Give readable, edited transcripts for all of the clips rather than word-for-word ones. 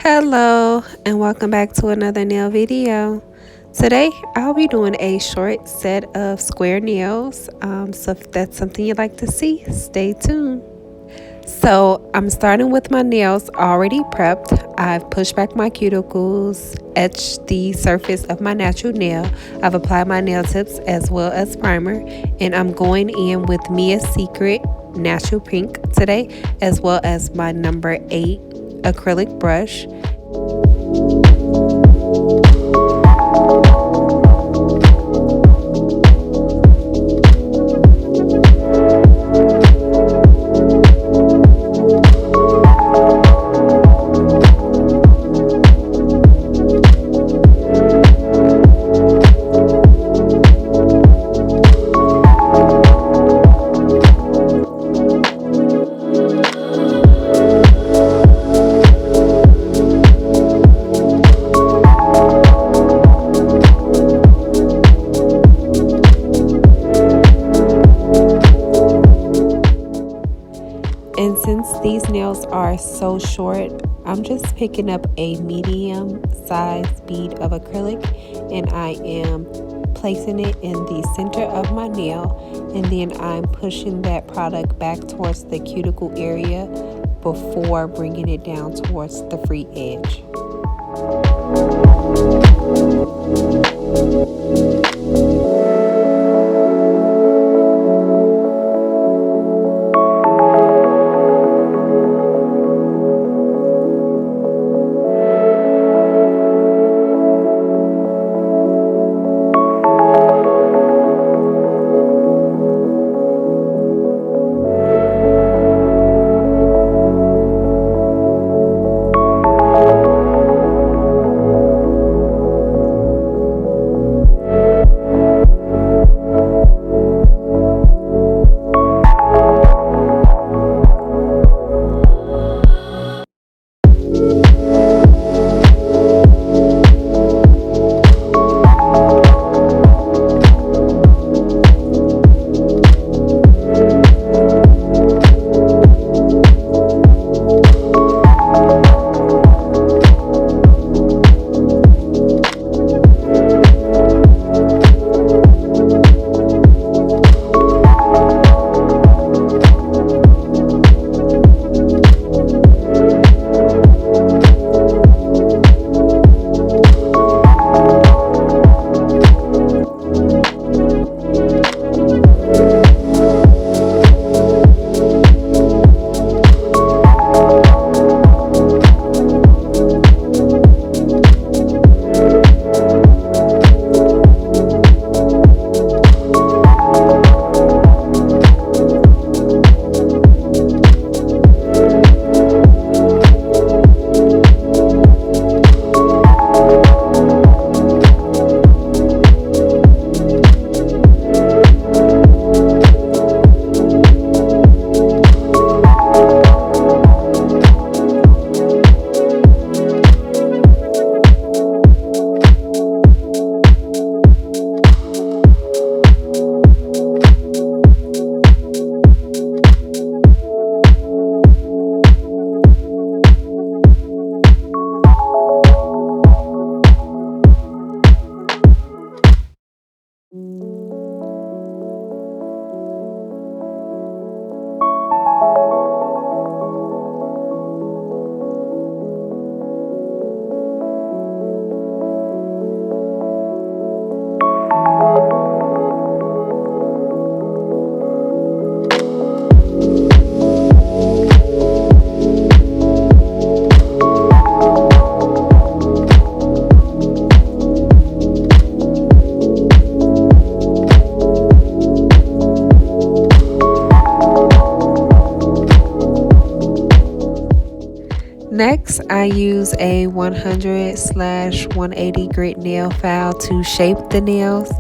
Hello and welcome back to another nail video. Today I'll be doing a short set of square nails. So if that's something you'd like to see, stay tuned. So I'm starting with my nails already prepped. I've pushed back my cuticles, etched the surface of my natural nail. I've applied my nail tips as well as primer, and I'm going in with Mia's Secret Natural Pink today, as well as my number 8 acrylic brush. And since these nails are so short, I'm just picking up a medium size bead of acrylic and I am placing it in the center of my nail, and then I'm pushing that product back towards the cuticle area before bringing it down towards the free edge. Next, I use a 100/180 grit nail file to shape the nails.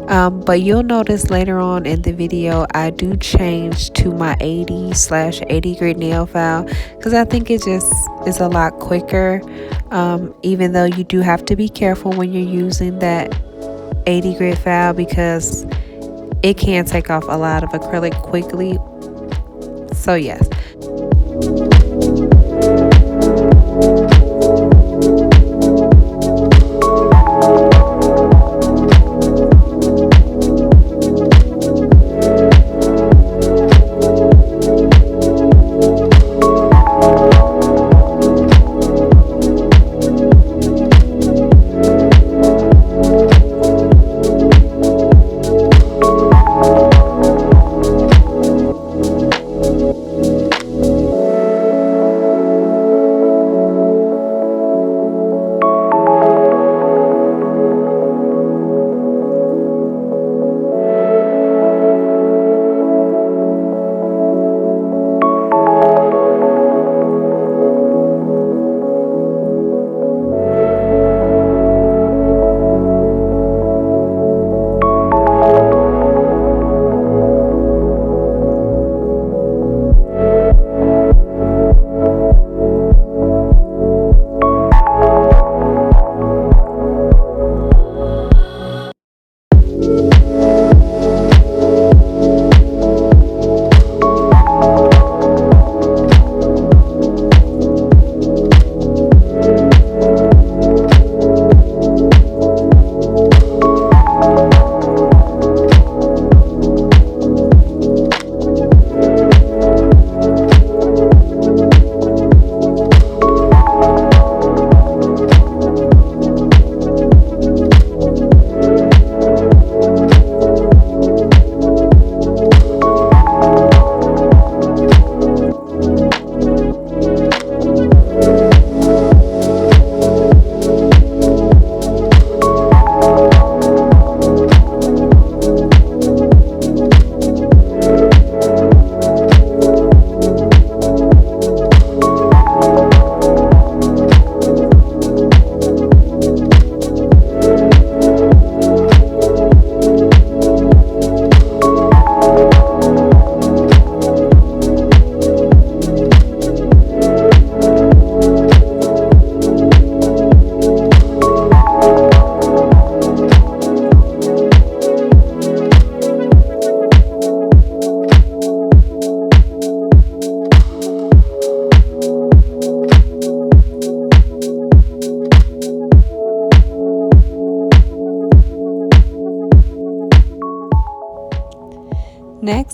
But you'll notice later on in the video, I do change to my 80/80 grit nail file because I think it just is a lot quicker. Even though you do have to be careful when you're using that 80 grit file because it can take off a lot of acrylic quickly. So yes.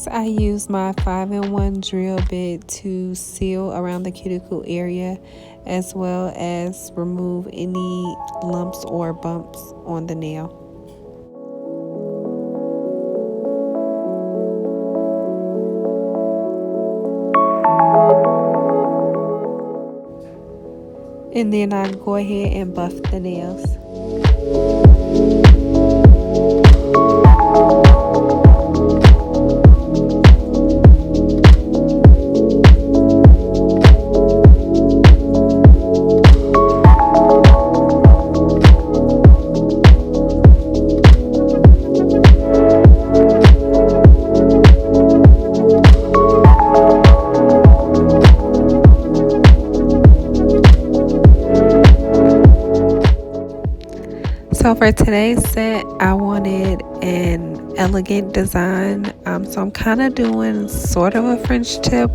Next, I use my 5-in-1 drill bit to seal around the cuticle area as well as remove any lumps or bumps on the nail. And then I go ahead and buff the nails. So for today's set, I wanted an elegant design. So I'm kind of doing sort of a French tip,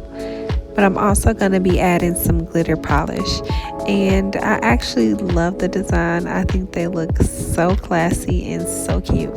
but I'm also going to be adding some glitter polish. And I actually love the design. I think they look so classy and so cute.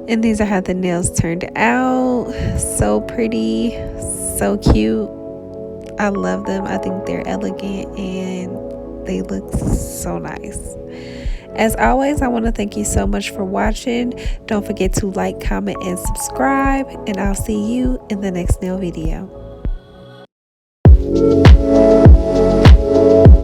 And these are how the nails turned out. So pretty, so cute. I love them. I think they're elegant and they look so nice. As always, I want to thank you so much for watching. Don't forget to like, comment, and subscribe. And I'll see you in the next nail video.